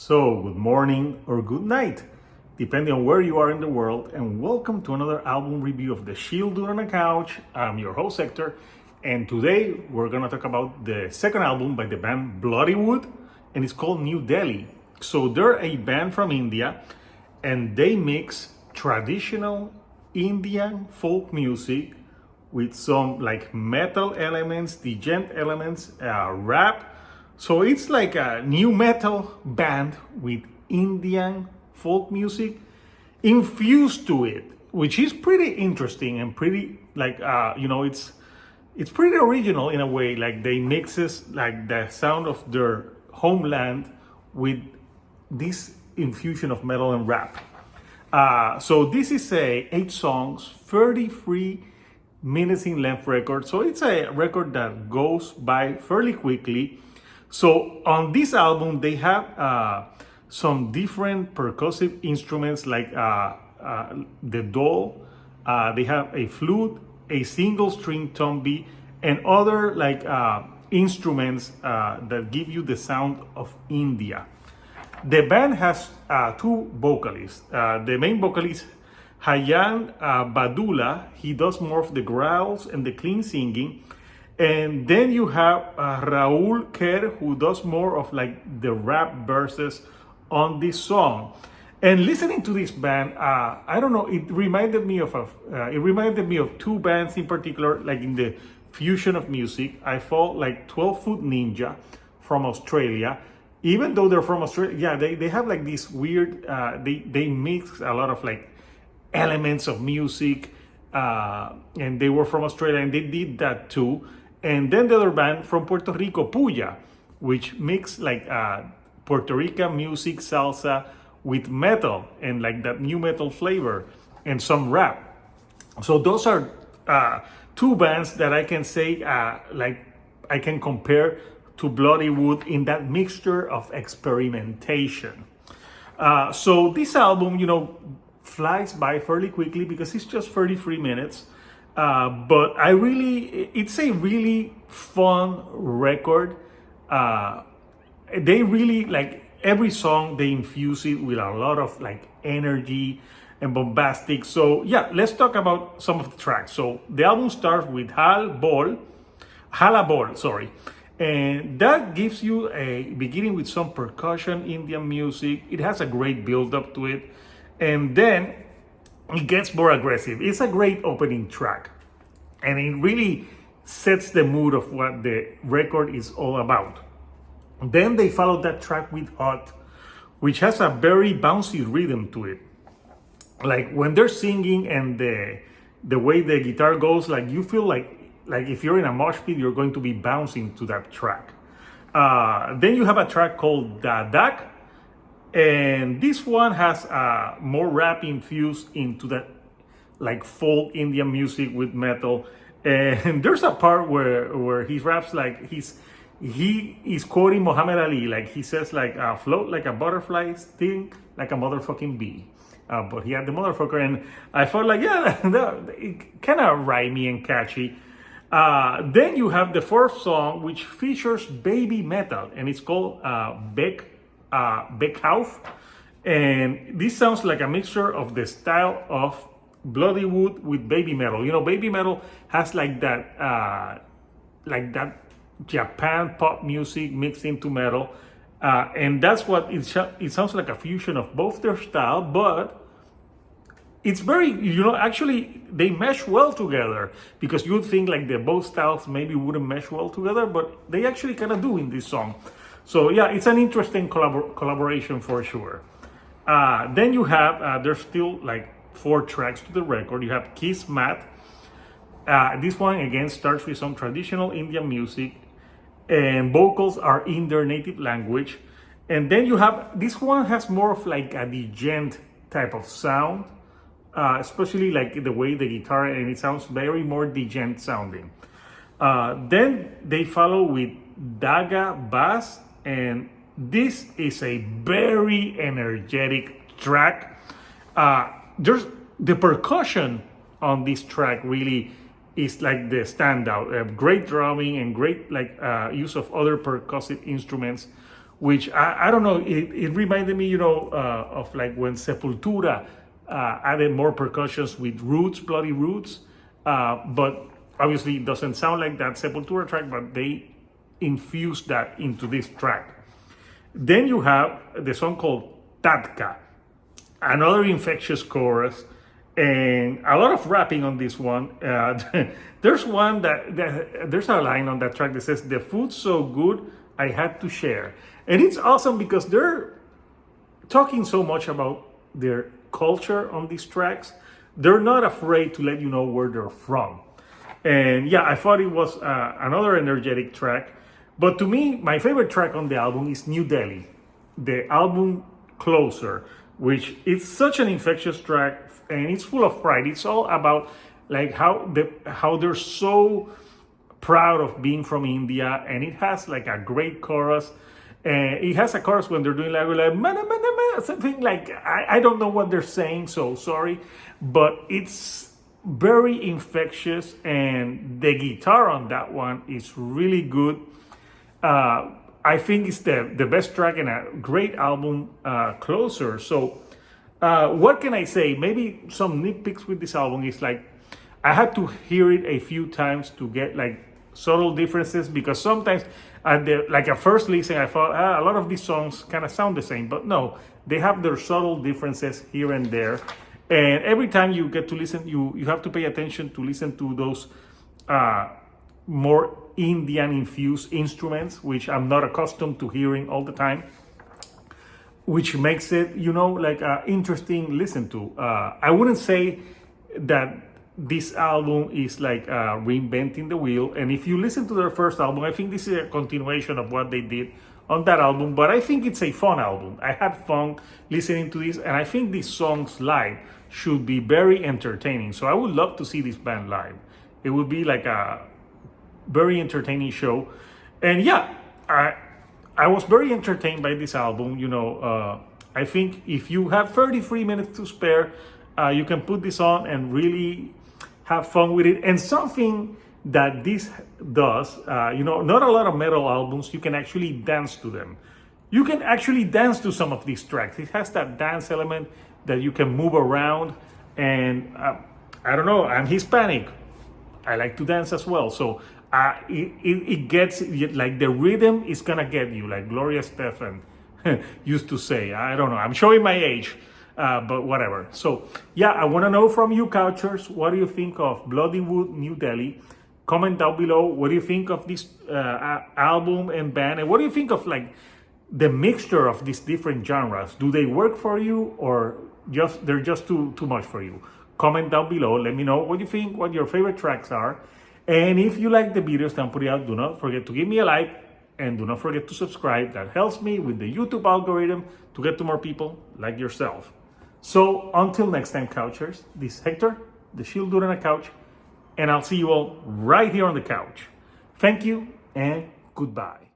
So, good morning or good night, depending on where you are in the world, and welcome to another album review of The Chill Dude on the Couch. I'm your host, Hector, and today we're gonna talk about the second album by the band Bloodywood, and it's called New Delhi. So, they're a band from India, and they mix traditional Indian folk music with some like metal elements, djent elements, rap. So it's like a new metal band with Indian folk music infused to it, which is pretty interesting and pretty like it's pretty original in a way. Like they mixes like the sound of their homeland with this infusion of metal and rap. So this is a 8 songs, 33 minutes in length record. So it's a record that goes by fairly quickly. So on this album, they have some different percussive instruments like the dhol. They have a flute, a single string tumbi, and other like instruments that give you the sound of India. The band has 2 vocalists. The main vocalist, Hayan Badula, he does more of the growls and the clean singing. And then you have Raul Kher, who does more of like the rap verses on this song. And listening to this band, I don't know, it reminded me of 2 bands in particular, like in the fusion of music. I felt like 12 Foot Ninja from Australia. Even though they're from Australia, yeah, they have like this weird, they mix a lot of like elements of music, and they were from Australia and they did that too. And then the other band from Puerto Rico, Puya, which mix like Puerto Rican music, salsa with metal and like that new metal flavor and some rap. So those are 2 bands that I can say like I can compare to Bloodywood in that mixture of experimentation. So this album, flies by fairly quickly because it's just 33 minutes. But it's a really fun record. They really like every song, they infuse it with a lot of like energy and bombastic. So yeah, let's talk about some of the tracks. So the album starts with Hala Bol, sorry. And that gives you a beginning with some percussion, Indian music. It has a great build up to it. And then it gets more aggressive. It's a great opening track. And it really sets the mood of what the record is all about. Then they follow that track with Hot, which has a very bouncy rhythm to it. Like when they're singing and the way the guitar goes, like you feel like if you're in a mosh pit, you're going to be bouncing to that track. Then you have a track called Dadak, and this one has more rap infused into that like folk Indian music with metal. And there's a part where he raps like he is quoting Muhammad Ali, like he says like float like a butterfly, sting like a motherfucking bee. But he had the motherfucker, and I felt like it kind of rhymey and catchy. Then you have the 4th song, which features baby metal, and it's called Beckhauf. And this sounds like a mixture of the style of Bloodywood with baby metal. Baby metal has like that Japan pop music mixed into metal. And that's what it sounds like, a fusion of both their style, but it's very, actually they mesh well together, because you would think like both styles maybe wouldn't mesh well together, but they actually kind of do in this song. So yeah, it's an interesting collaboration for sure. Then you have, there's still like 4 tracks to the record. You have Kiss Mat. This one again starts with some traditional Indian music, and vocals are in their native language. And then you have, this one has more of like a djent type of sound, especially like the way the guitar, and it sounds very more djent sounding. Then they follow with Daga Bass, and this is a very energetic track. There's the percussion on this track really is like the standout. Great drumming and great like use of other percussive instruments which I don't know, it reminded me, of like when Sepultura added more percussions with roots, bloody roots, but obviously it doesn't sound like that Sepultura track, but they infused that into this track. Then you have the song called Tatka, another infectious chorus, and a lot of rapping on this one. There's one there's a line on that track that says, "The food's so good, I had to share." And it's awesome because they're talking so much about their culture on these tracks. They're not afraid to let you know where they're from. And yeah, I thought it was another energetic track. But to me, my favorite track on the album is New Delhi, the album closer, which is such an infectious track, and it's full of pride. It's all about like how they're so proud of being from India, and it has like a great chorus. And it has a chorus when they're doing like mana, mana, mana, something like I don't know what they're saying, so sorry, but it's very infectious, and the guitar on that one is really good. I think it's the best track in a great album, closer. So what can I say? Maybe some nitpicks with this album is like I had to hear it a few times to get like subtle differences, because sometimes at a first listen I thought a lot of these songs kind of sound the same, but no, they have their subtle differences here and there. And every time you get to listen, you have to pay attention to listen to those more Indian infused instruments, which I'm not accustomed to hearing all the time, which makes it, like interesting listen to. I wouldn't say that this album is like reinventing the wheel. And if you listen to their first album, I think this is a continuation of what they did on that album, but I think it's a fun album. I had fun listening to this, and I think these songs live should be very entertaining. So I would love to see this band live. It would be like a very entertaining show. And yeah, I was very entertained by this album. I think if you have 33 minutes to spare, you can put this on and really have fun with it. And something that this does, not a lot of metal albums, you can actually dance to them. You can actually dance to some of these tracks. It has that dance element that you can move around. And I don't know, I'm Hispanic. I like to dance as well. So it gets, like the rhythm is gonna get you, like Gloria Stefan used to say. I don't know, I'm showing my age, but whatever. So yeah, I wanna know from you couchers, what do you think of Bloodywood-Nu Delhi? Comment down below, what do you think of this album and band? And what do you think of like the mixture of these different genres? Do they work for you, or they're just too much for you? Comment down below, let me know what you think, what your favorite tracks are. And if you like the videos that I'm putting out, do not forget to give me a like, and do not forget to subscribe. That helps me with the YouTube algorithm to get to more people like yourself. So until next time, couchers, this is Hector, the Shield Dude on a Couch, and I'll see you all right here on the couch. Thank you and goodbye.